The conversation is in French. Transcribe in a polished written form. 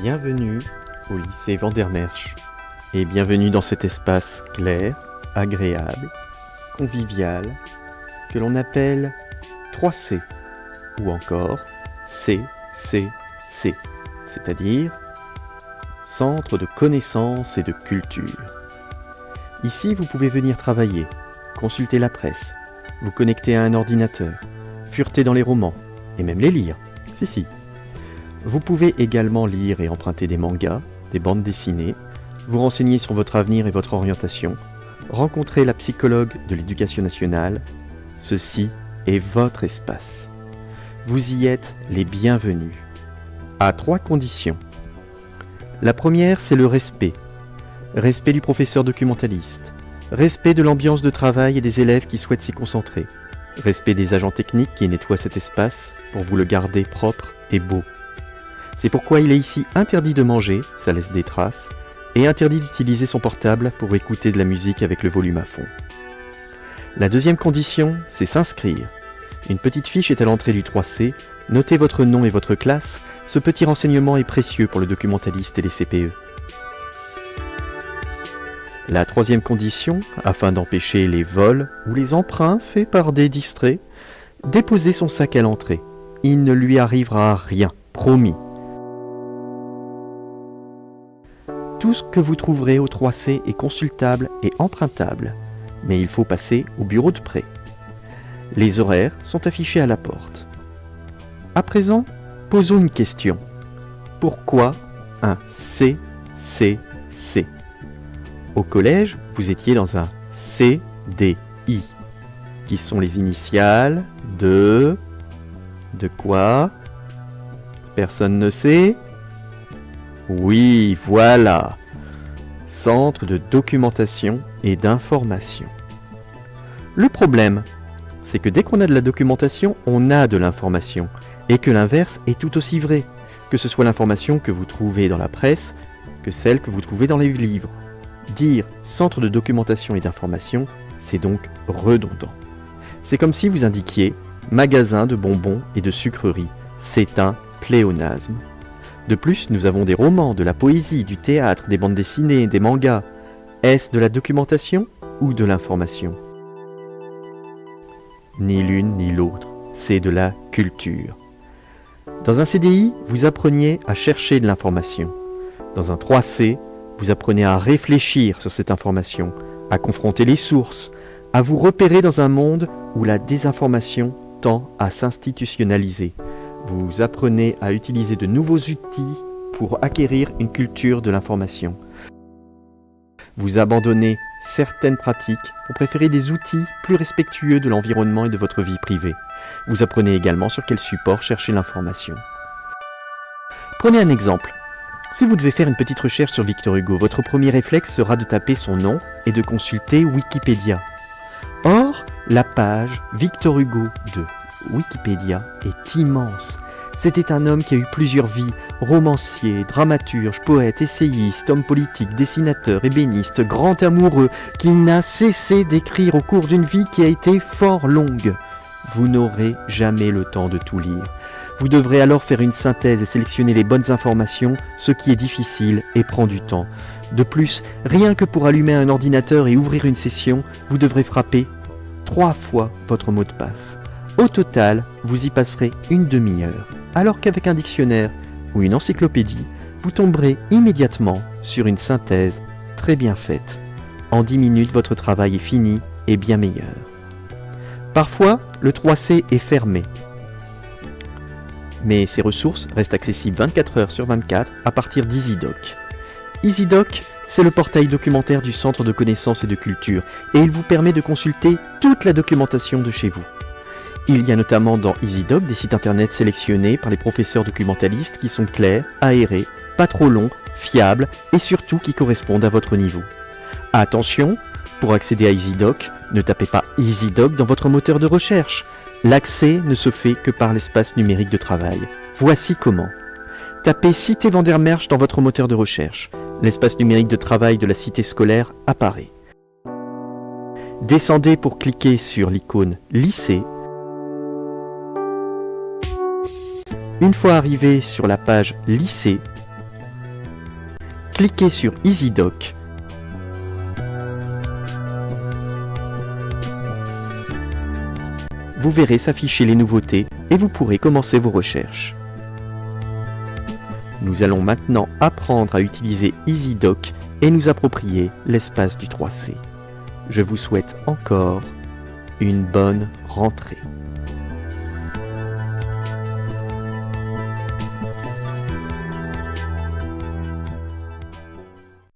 Bienvenue au lycée Vandermerch et bienvenue dans cet espace clair, agréable, convivial que l'on appelle 3C ou encore CCC, c'est-à-dire Centre de connaissances et de culture. Ici, vous pouvez venir travailler, consulter la presse, vous connecter à un ordinateur, fureter dans les romans et même les lire. Si. Vous pouvez également lire et emprunter des mangas, des bandes dessinées, vous renseigner sur votre avenir et votre orientation, rencontrer la psychologue de l'Éducation nationale. Ceci est votre espace. Vous y êtes les bienvenus. À 3 conditions. La première, c'est le respect. Respect du professeur documentaliste. Respect de l'ambiance de travail et des élèves qui souhaitent s'y concentrer. Respect des agents techniques qui nettoient cet espace pour vous le garder propre et beau. C'est pourquoi il est ici interdit de manger, ça laisse des traces, et interdit d'utiliser son portable pour écouter de la musique avec le volume à fond. La deuxième condition, c'est s'inscrire. Une petite fiche est à l'entrée du 3C, notez votre nom et votre classe, ce petit renseignement est précieux pour le documentaliste et les CPE. La troisième condition, afin d'empêcher les vols ou les emprunts faits par des distraits, déposez son sac à l'entrée. Il ne lui arrivera rien, promis. Tout ce que vous trouverez au 3C est consultable et empruntable, mais il faut passer au bureau de prêt. Les horaires sont affichés à la porte. À présent, posons une question. Pourquoi un CCC ? Au collège, vous étiez dans un CDI, qui sont les initiales de... De quoi ? Personne ne sait ? Oui, voilà. Centre de documentation et d'information. Le problème, c'est que dès qu'on a de la documentation, on a de l'information, et que l'inverse est tout aussi vrai, que ce soit l'information que vous trouvez dans la presse, que celle que vous trouvez dans les livres. Dire centre de documentation et d'information, c'est donc redondant. C'est comme si vous indiquiez magasin de bonbons et de sucreries. C'est un pléonasme. De plus, nous avons des romans, de la poésie, du théâtre, des bandes dessinées, des mangas. Est-ce de la documentation ou de l'information ? Ni l'une ni l'autre, c'est de la culture. Dans un CDI, vous appreniez à chercher de l'information. Dans un 3C, vous apprenez à réfléchir sur cette information, à confronter les sources, à vous repérer dans un monde où la désinformation tend à s'institutionnaliser. Vous apprenez à utiliser de nouveaux outils pour acquérir une culture de l'information. Vous abandonnez certaines pratiques pour préférer des outils plus respectueux de l'environnement et de votre vie privée. Vous apprenez également sur quel support chercher l'information. Prenez un exemple. Si vous devez faire une petite recherche sur Victor Hugo, votre premier réflexe sera de taper son nom et de consulter Wikipédia. Or, la page Victor Hugo de Wikipédia est immense. C'était un homme qui a eu plusieurs vies, romancier, dramaturge, poète, essayiste, homme politique, dessinateur, ébéniste, grand amoureux, qui n'a cessé d'écrire au cours d'une vie qui a été fort longue. Vous n'aurez jamais le temps de tout lire. Vous devrez alors faire une synthèse et sélectionner les bonnes informations, ce qui est difficile et prend du temps. De plus, rien que pour allumer un ordinateur et ouvrir une session, vous devrez frapper 3 fois votre mot de passe. Au total, vous y passerez une demi-heure, alors qu'avec un dictionnaire ou une encyclopédie, vous tomberez immédiatement sur une synthèse très bien faite. En 10 minutes, votre travail est fini et bien meilleur. Parfois, le 3C est fermé, mais ces ressources restent accessibles 24 heures sur 24 à partir d'EasyDoc. EasyDoc, c'est le portail documentaire du Centre de connaissances et de culture, et il vous permet de consulter toute la documentation de chez vous. Il y a notamment dans EasyDoc des sites internet sélectionnés par les professeurs documentalistes qui sont clairs, aérés, pas trop longs, fiables et surtout qui correspondent à votre niveau. Attention, pour accéder à EasyDoc, ne tapez pas EasyDoc dans votre moteur de recherche. L'accès ne se fait que par l'espace numérique de travail. Voici comment. Tapez Cité Vandermerch dans votre moteur de recherche. L'espace numérique de travail de la cité scolaire apparaît. Descendez pour cliquer sur l'icône lycée. Une fois arrivé sur la page lycée, cliquez sur EasyDoc. Vous verrez s'afficher les nouveautés et vous pourrez commencer vos recherches. Nous allons maintenant apprendre à utiliser EasyDoc et nous approprier l'espace du 3C. Je vous souhaite encore une bonne rentrée.